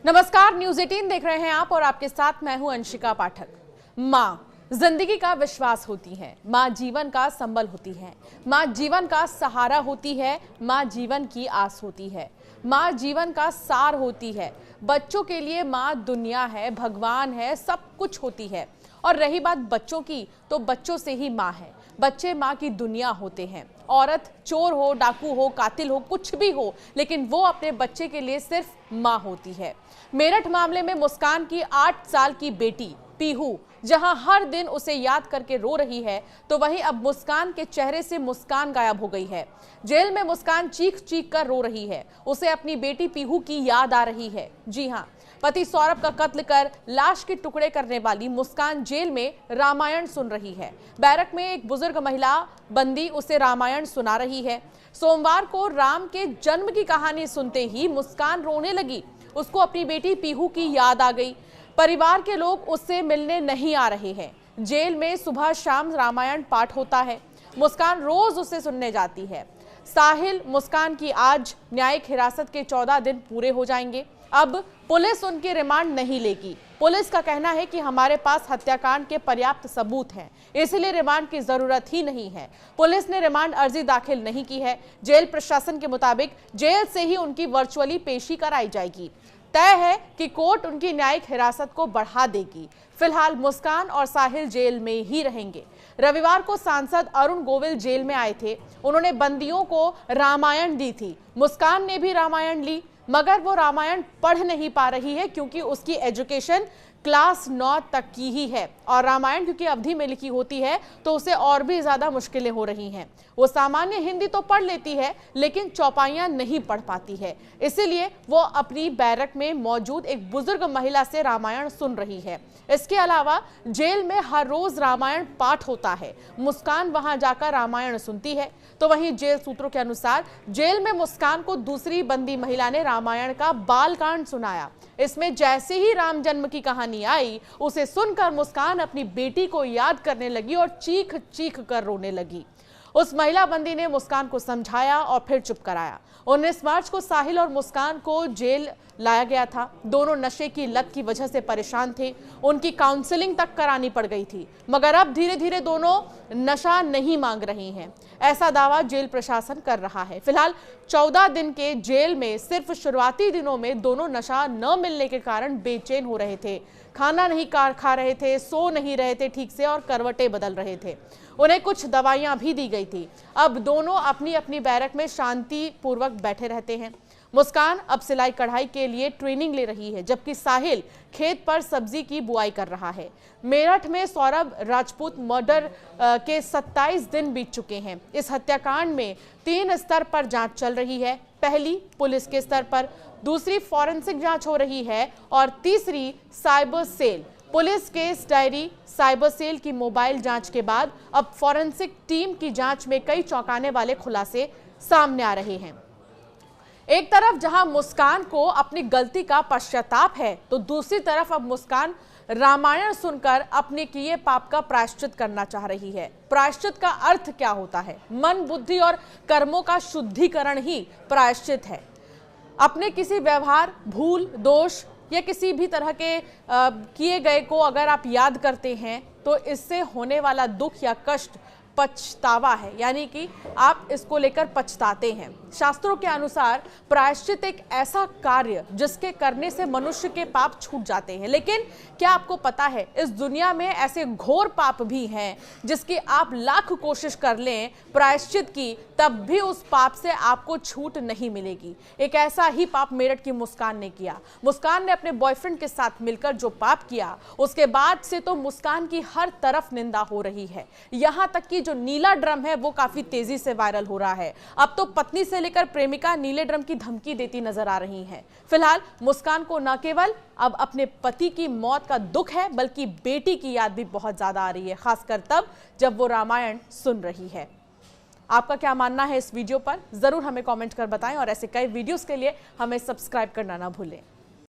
नमस्कार, न्यूज 18 देख रहे हैं आप और आपके साथ मैं हूं अंशिका पाठक। माँ जिंदगी का विश्वास होती है, माँ जीवन का संबल होती है, माँ जीवन का सहारा होती है, माँ जीवन की आस होती है, माँ जीवन का सार होती है। बच्चों के लिए माँ दुनिया है, भगवान है, सब कुछ होती है। और रही बात बच्चों की, तो बच्चों से ही माँ है। बच्चे माँ की दुनिया होते हैं। औरत चोर हो, डाकू हो, कातिल हो, कुछ भी हो, लेकिन वो अपने बच्चे के लिए सिर्फ माँ होती है। मेरठ मामले में मुस्कान की 8 साल की बेटी पीहू जहां हर दिन उसे याद करके रो रही है, तो वहीं अब मुस्कान के चेहरे से मुस्कान गायब हो गई है। जेल में मुस्कान चीख चीख कर रो रही है। उसे अपनी बेटी पीहू की याद आ रही है। जी हां, पति सौरभ का कत्ल कर लाश के टुकड़े करने वाली मुस्कान जेल में रामायण सुन रही है। बैरक में एक बुजुर्ग महिला बंदी उसे रामायण सुना रही है। सोमवार को राम के जन्म की कहानी सुनते ही मुस्कान रोने लगी। उसको अपनी बेटी पीहू की याद आ गई। परिवार के लोग उससे मिलने नहीं आ रहे हैं। जेल में सुबह शाम रामायण पाठ होता है। मुस्कान रोज उसे सुनने जाती है। साहिल मुस्कान की आज न्यायिक हिरासत के 14 दिन पूरे हो जाएंगे। अब पुलिस उनकी रिमांड नहीं लेगी। पुलिस का कहना है कि हमारे पास हत्याकांड के पर्याप्त सबूत हैं, इसलिए रिमांड की जरूरत ही नहीं है। पुलिस ने रिमांड अर्जी दाखिल नहीं की है। जेल प्रशासन के मुताबिक जेल से ही उनकी वर्चुअली पेशी कराई जाएगी। तय है कि कोर्ट उनकी न्यायिक हिरासत को बढ़ा देगी। फिलहाल मुस्कान और साहिल जेल में ही रहेंगे। रविवार को सांसद अरुण गोविल जेल में आए थे। उन्होंने बंदियों को रामायण दी थी। मुस्कान ने भी रामायण ली, मगर वो रामायण पढ़ नहीं पा रही है क्योंकि उसकी एजुकेशन क्लास 9 तक की ही है और रामायण क्योंकि अवधि में लिखी होती है तो उसे और भी ज्यादा मुश्किलें हो रही हैं। वो सामान्य हिंदी तो पढ़ लेती है लेकिन चौपाइयां नहीं पढ़ पाती है, इसीलिए वो अपनी बैरक में मौजूद एक बुजुर्ग महिला से रामायण सुन रही है। इसके अलावा जेल में हर रोज रामायण पाठ होता है। मुस्कान वहां जाकर रामायण सुनती है। तो वहीं जेल सूत्रों के अनुसार जेल में मुस्कान को दूसरी बंदी महिला ने रामायण का बालकांड सुनाया। इसमें जैसे ही राम जन्म की कहानी आई, उसे सुनकर मुस्कान अपनी बेटी को याद करने लगी और चीख चीख कर रोने लगी। उस महिला बंदी ने मुस्कान को समझाया और फिर चुप कराया। 19 मार्च को साहिल और मुस्कान को जेल लाया गया था। दोनों नशे की लत की वजह से परेशान थे। उनकी काउंसलिंग तक करानी पड़ गई थी, मगर अब धीरे धीरे दोनों नशा नहीं मांग रही हैं, ऐसा दावा जेल प्रशासन कर रहा है। फिलहाल 14 दिन के जेल में सिर्फ शुरुआती दिनों में दोनों नशा न मिलने के कारण बेचैन हो रहे थे। खाना नहीं खा रहे थे, सो नहीं रहे थे ठीक से और करवटें बदल रहे थे। उन्हें कुछ दवाइयां भी दी गई थी। अब दोनों अपनी अपनी बैरक में शांति पूर्वक बैठे रहते हैं। मुस्कान अब सिलाई कढ़ाई के लिए ट्रेनिंग ले रही है, जबकि साहिल खेत पर सब्जी की बुआई कर रहा है। मेरठ में सौरभ राजपूत मर्डर के 27 दिन बीत चुके हैं। इस हत्याकांड में 3 स्तर पर जांच चल रही है। पहली पुलिस के स्तर पर, दूसरी फॉरेंसिक जांच हो रही है और तीसरी cyber cell. Police case diary, cyber cell की मोबाइल जांच के बाद अब फॉरेंसिक टीम की जांच में कई चौंकाने वाले खुलासे सामने आ रहे हैं। एक तरफ जहां मुस्कान को अपनी गलती का पश्चाताप है, तो दूसरी तरफ अब मुस्कान रामायण सुनकर अपने किए पाप का प्रायश्चित करना चाह रही है। प्रायश्चित का अर्थ क्या होता है? मन, बुद्धि और कर्मों का शुद्धिकरण ही प्रायश्चित है। अपने किसी व्यवहार, भूल, दोष या किसी भी तरह के किए गए को अगर आप याद करते हैं तो इससे होने वाला दुख या कष्ट पछतावा है, यानी कि आप इसको लेकर पछताते हैं। शास्त्रों के अनुसार प्रायश्चित एक ऐसा कार्य जिसके करने से मनुष्य के पाप छूट जाते हैं। लेकिन क्या आपको पता है, इस दुनिया में ऐसे घोर पाप भी हैं जिसकी आप लाख कोशिश कर लें प्रायश्चित की, तब भी उस पाप से आपको छूट नहीं मिलेगी। एक ऐसा ही पाप मेरठ की मुस्कान ने किया। मुस्कान ने अपने बॉयफ्रेंड के साथ मिलकर जो पाप किया, उसके बाद से तो मुस्कान की हर तरफ निंदा हो रही है। यहां तक कि जो नीला ड्रम है वो काफी तेजी से वायरल हो रहा है। अब तो पत्नी से लेकर प्रेमिका नीले ड्रम की धमकी देती नजर आ रही है। फिलहाल मुस्कान को न केवल अब अपने पति की मौत का दुख है, बल्कि बेटी की याद भी बहुत ज्यादा आ रही है, खासकर तब जब वो रामायण सुन रही है। आपका क्या मानना है इस वीडियो पर? जरूर हमें कमेंट कर बताएं और ऐसे कई वीडियोस के लिए हमें सब्सक्राइब करना ना भूलें।